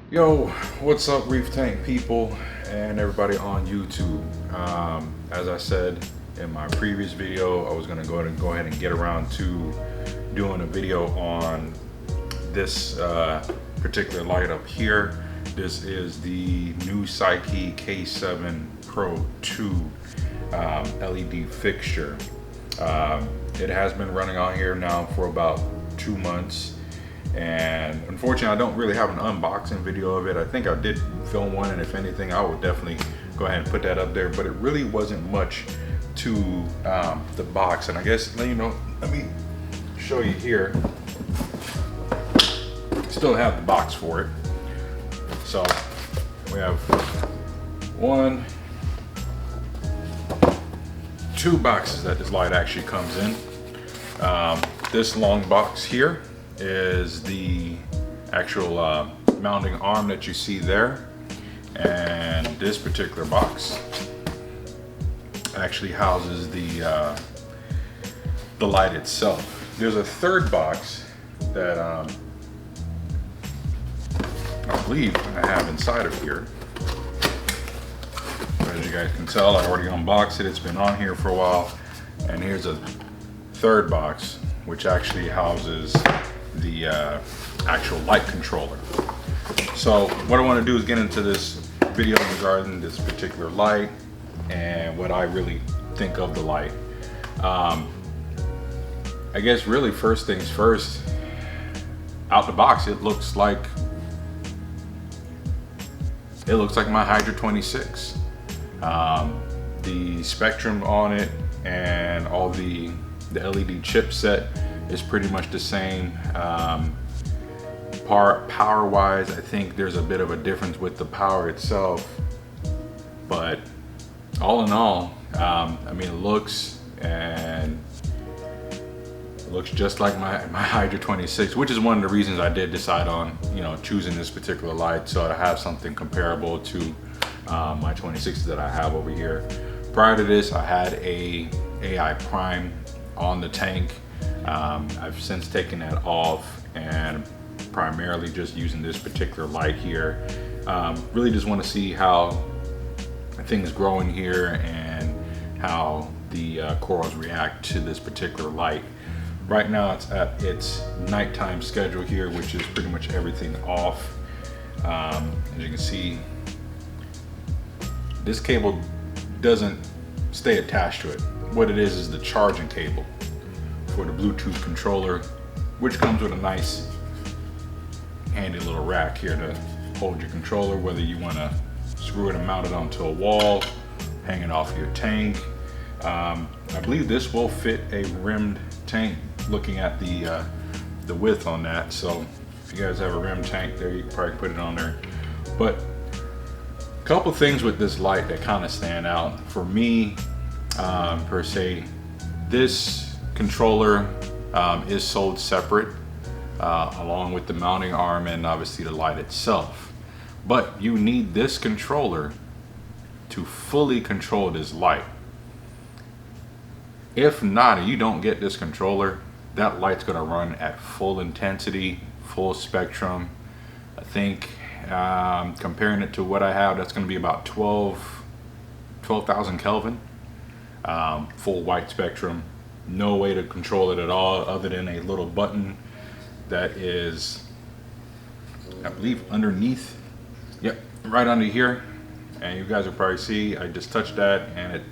Yo, what's up, Reef Tank people and everybody on YouTube? As I said in my previous video, I was gonna go ahead and get around to doing a video on this particular light up here. This is the Noopsyche K7 Pro II LED fixture. It has been running on here now for about 2 months. And unfortunately, I don't really have an unboxing video of it. I think I did film one, and if anything, I would definitely go ahead and put that up there. But it really wasn't much to the box. And I guess, let me show you here. Still have the box for it. So we have 2 boxes that this light actually comes in. This long box here is the actual mounting arm that you see there, and this particular box actually houses the light itself. There's a third box that I believe I have inside of here. As you guys can tell, I already unboxed it. It's been on here for a while. And here's a third box which actually houses the actual light controller. So what I want to do is get into this video regarding this particular light and what I really think of the light. I guess really first things first, out the box it looks like my Hydra 26. The spectrum on it and all the LED chipset is pretty much the same. Power wise, I think there's a bit of a difference with the power itself, but all in all, I mean, it looks just like my Hydra 26, which is one of the reasons I did decide on choosing this particular light, so I have something comparable to my 26s that I have over here. Prior to this, I had a AI Prime on the tank. I've since taken that off and primarily just using this particular light here. Really just want to see how things grow in here and how the corals react to this particular light. Right now it's at its nighttime schedule here, which is pretty much everything off. As you can see, this cable doesn't stay attached to it. What it is the charging cable for the Bluetooth controller, which comes with a nice handy little rack here to hold your controller, whether you want to screw it and mount it onto a wall, hang it off your tank. I believe this will fit a rimmed tank, looking at the width on that. So if you guys have a rimmed tank there, you can probably put it on there. But a couple things with this light that kind of stand out for me, per se. This controller is sold separate along with the mounting arm and obviously the light itself, but you need this controller to fully control this light. If not, and you don't get this controller, that light's going to run at full intensity, full spectrum. I think comparing it to what I have, that's going to be about 12,000 Kelvin, full white spectrum. No way to control it at all other than a little button that is, I believe, underneath. Yep, right under here. And you guys will probably see, I just touched that and it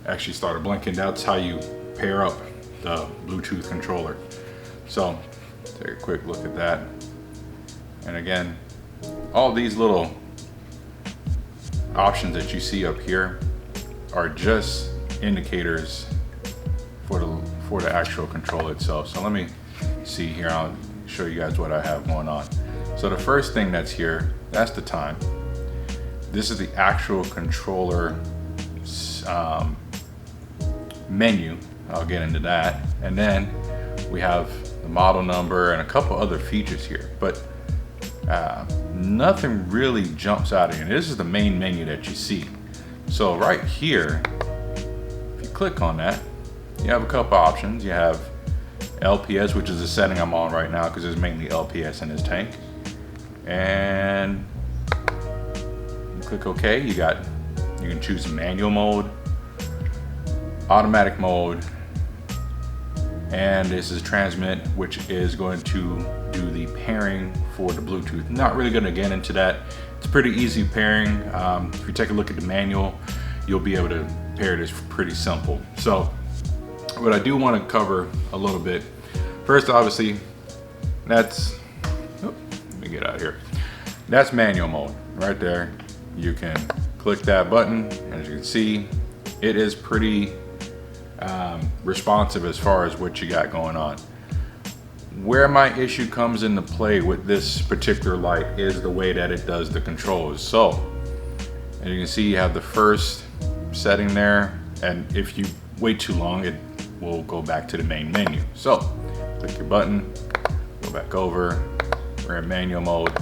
actually started blinking. That's how you pair up the Bluetooth controller. So take a quick look at that. And again, all these little options that you see up here are just indicators for the actual controller itself. So let me see here, I'll show you guys what I have going on. So the first thing that's here, that's the time. This is the actual controller menu. I'll get into that. And then we have the model number and a couple other features here, but nothing really jumps out at you. This is the main menu that you see. So right here, if you click on that, you have a couple options. You have LPS, which is the setting I'm on right now because there's mainly LPS in this tank. and click OK. You can choose manual mode, automatic mode, and this is transmit, which is going to do the pairing for the Bluetooth. Not really going to get into that. It's pretty easy pairing. If you take a look at the manual, you'll be able to pair this pretty simple. So what I do want to cover a little bit. First, obviously, let me get out of here. That's manual mode right there. You can click that button. As you can see, it is pretty responsive as far as what you got going on. Where my issue comes into play with this particular light is the way that it does the controls. So, as you can see, you have the first setting there, and if you wait too long, it will go back to the main menu. So, click your button, go back over, we're in manual mode.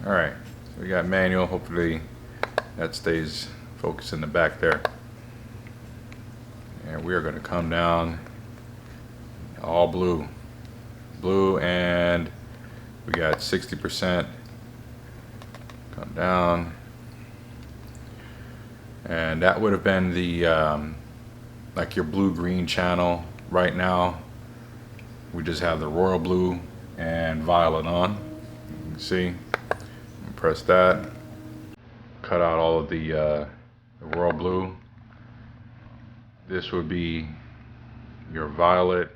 All right, so we got manual. Hopefully that stays focused in the back there. And we are going to come down all blue. Blue, and we got 60%. Come down. And that would have been the, like your blue-green channel. Right now, we just have the royal blue and violet on. You can see. Press that, cut out all of the royal blue. This would be your violet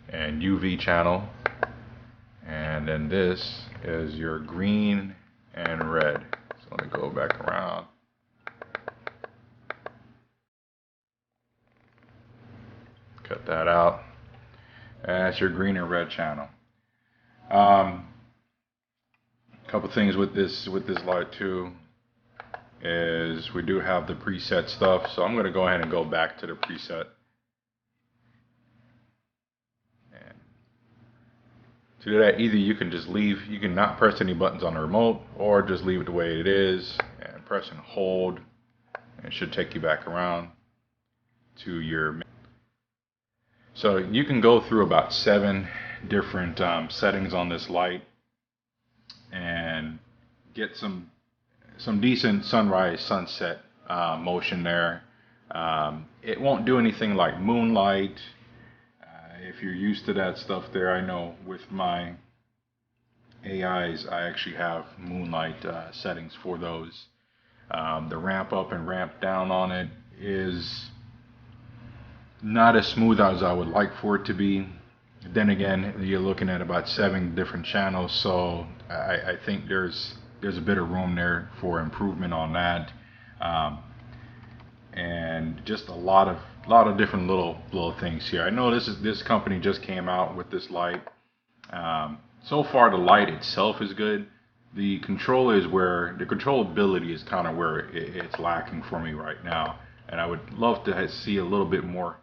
and UV channel, and then this is your green and red. So let me go back around. Cut that out. That's your green and red channel. Couple things with this light too is we do have the preset stuff, so I'm going to go ahead and go back to the preset. And to do that, either you can just leave, you can not press any buttons on the remote, or just leave it the way it is and press and hold, and it should take you back around to your. So you can go through about 7 different settings on this light and get some decent sunrise sunset motion there. It won't do anything like moonlight. If you're used to that stuff there, I know with my AIs I actually have moonlight settings for those. The ramp up and ramp down on it is not as smooth as I would like for it to be. Then again, you're looking at about 7 different channels, so I think there's a bit of room there for improvement on that, and just a lot of different little things here. I know this company just came out with this light. So far, the light itself is good. The controller is where the controllability is kind of where it's lacking for me right now, and I would love to see a little bit more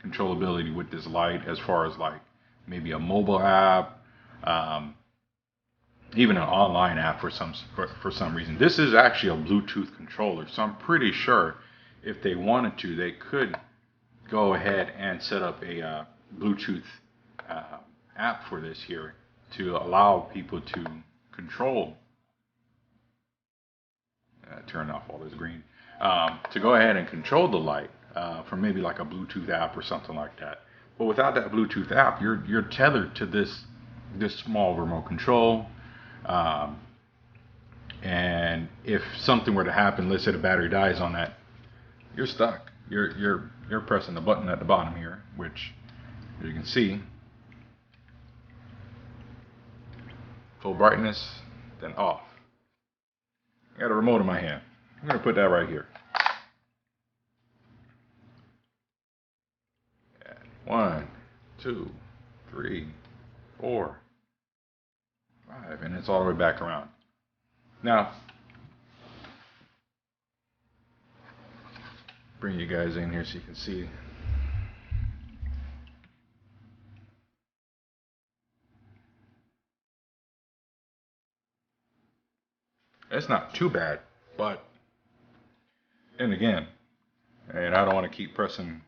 controllability with this light, as far as like maybe a mobile app, even an online app for some reason. This is actually a Bluetooth controller, so I'm pretty sure if they wanted to, they could go ahead and set up a Bluetooth app for this here to allow people to control. Turn off all this green. To go ahead and control the light from maybe like a Bluetooth app or something like that. But without that Bluetooth app, you're tethered to this small remote control. And if something were to happen, let's say the battery dies on that, you're stuck. You're pressing the button at the bottom here, which, as you can see, full brightness, then off. I got a remote in my hand. I'm gonna put that right here. 1, 2, 3, 4, 5, and it's all the way back around. Now, bring you guys in here so you can see. It's not too bad, but then again, and I don't want to keep pressing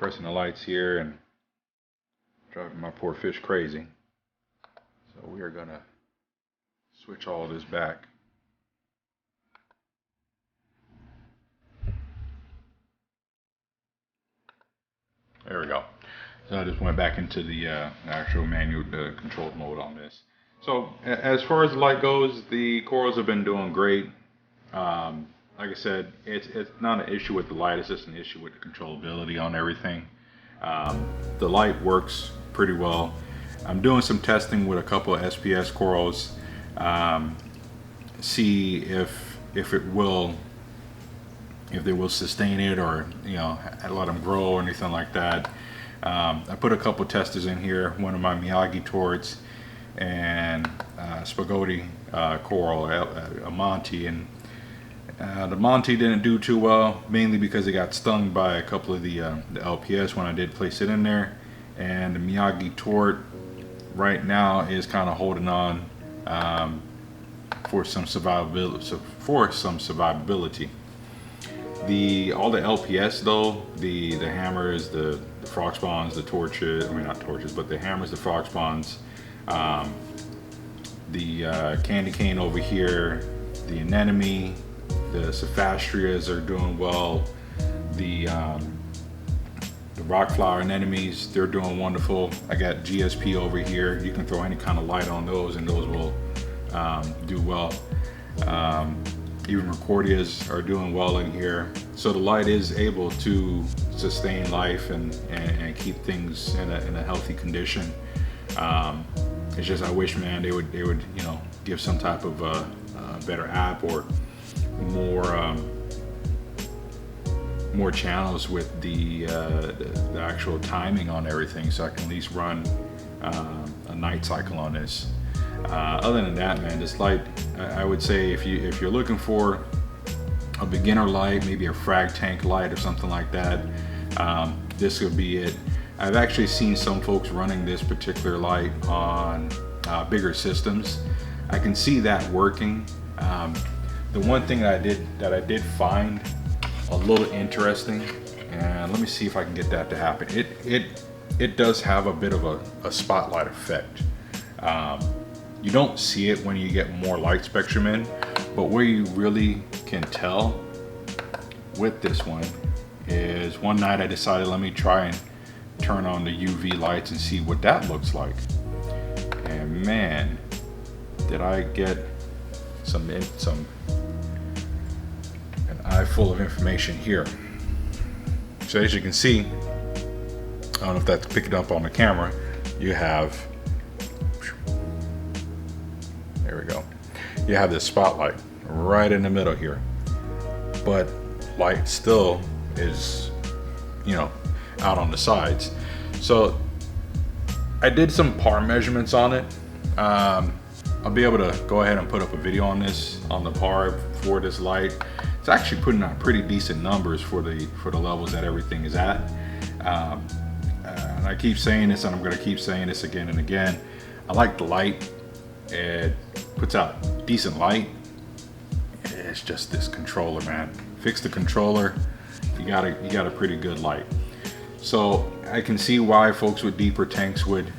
the lights here and driving my poor fish crazy. So we are gonna switch all this back. There we go. So I just went back into the actual manual controlled mode on this. So as far as the light goes, the corals have been doing great. Like I said, it's not an issue with the light, it's just an issue with the controllability on everything. The light works pretty well. I'm doing some testing with a couple of SPS corals, see if they will sustain it, or let them grow or anything like that. I put a couple testers in here, one of my Miyagi torts and spaghetti coral, a Monty, and the Monty didn't do too well, mainly because it got stung by a couple of the LPS when I did place it in there, and the Miyagi tort right now is kind of holding on for some survivability. All the LPS though, the hammers, the frog spawns, the torches, I mean not torches, but the hammers, the frog spawns, the candy cane over here, the anemone, the Cephastrias are doing well. The rock flower anemones, they're doing wonderful. I got GSP over here. You can throw any kind of light on those and those will do well. Even Recordias are doing well in here. So the light is able to sustain life and keep things in a healthy condition. It's just I wish, man, they would give some type of better app or more channels with the actual timing on everything, so I can at least run a night cycle on this. Other than that, man, this light, I would say if you're looking for a beginner light, maybe a frag tank light or something like that, this would be it. I've actually seen some folks running this particular light on bigger systems. I can see that working. The one thing that I did find a little interesting, and let me see if I can get that to happen. It does have a bit of a spotlight effect. You don't see it when you get more light spectrum in, but where you really can tell with this one is one night I decided, let me try and turn on the UV lights and see what that looks like. And man, did I get an eye full of information here. So as you can see, I don't know if that's picking up on the camera, you have, there we go, you have this spotlight right in the middle here, but light still is, you know, out on the sides. So I did some par measurements on it. I'll be able to go ahead and put up a video on this, on the par for this light. It's actually putting out pretty decent numbers for the levels that everything is at. And I keep saying this, and I'm going to keep saying this again and again. I like the light. It puts out decent light. It's just this controller, man. Fix the controller. You got a pretty good light. So I can see why folks with deeper tanks would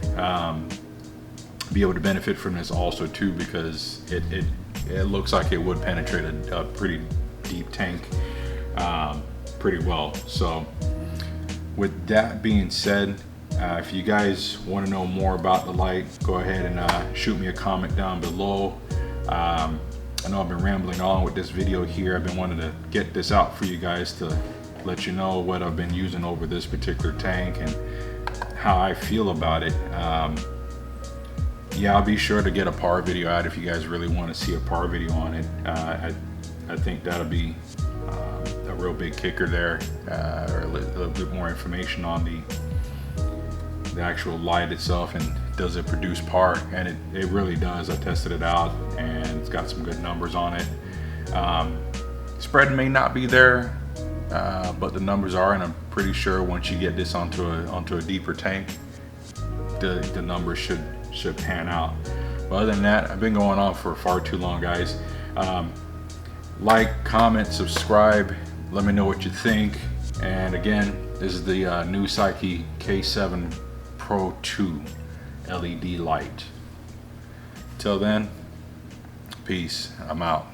be able to benefit from this also too, because it looks like it would penetrate a pretty deep tank pretty well. So with that being said, if you guys want to know more about the light, go ahead and shoot me a comment down below. I know I've been rambling on with this video here. I've been wanting to get this out for you guys to let you know what I've been using over this particular tank and how I feel about it. Yeah, I'll be sure to get a par video out if you guys really want to see a par video on it. I think that'll be a real big kicker there, or a little bit more information on the actual light itself, and does it produce par? And it really does. I tested it out and it's got some good numbers on it. Spread may not be there, but the numbers are, and I'm pretty sure once you get this onto a deeper tank, the numbers should pan out. But other than that, I've been going on for far too long, guys. Like, comment, subscribe, let me know what you think. And again, this is the Noopsyche K7 Pro II LED light. Till then, peace. I'm out.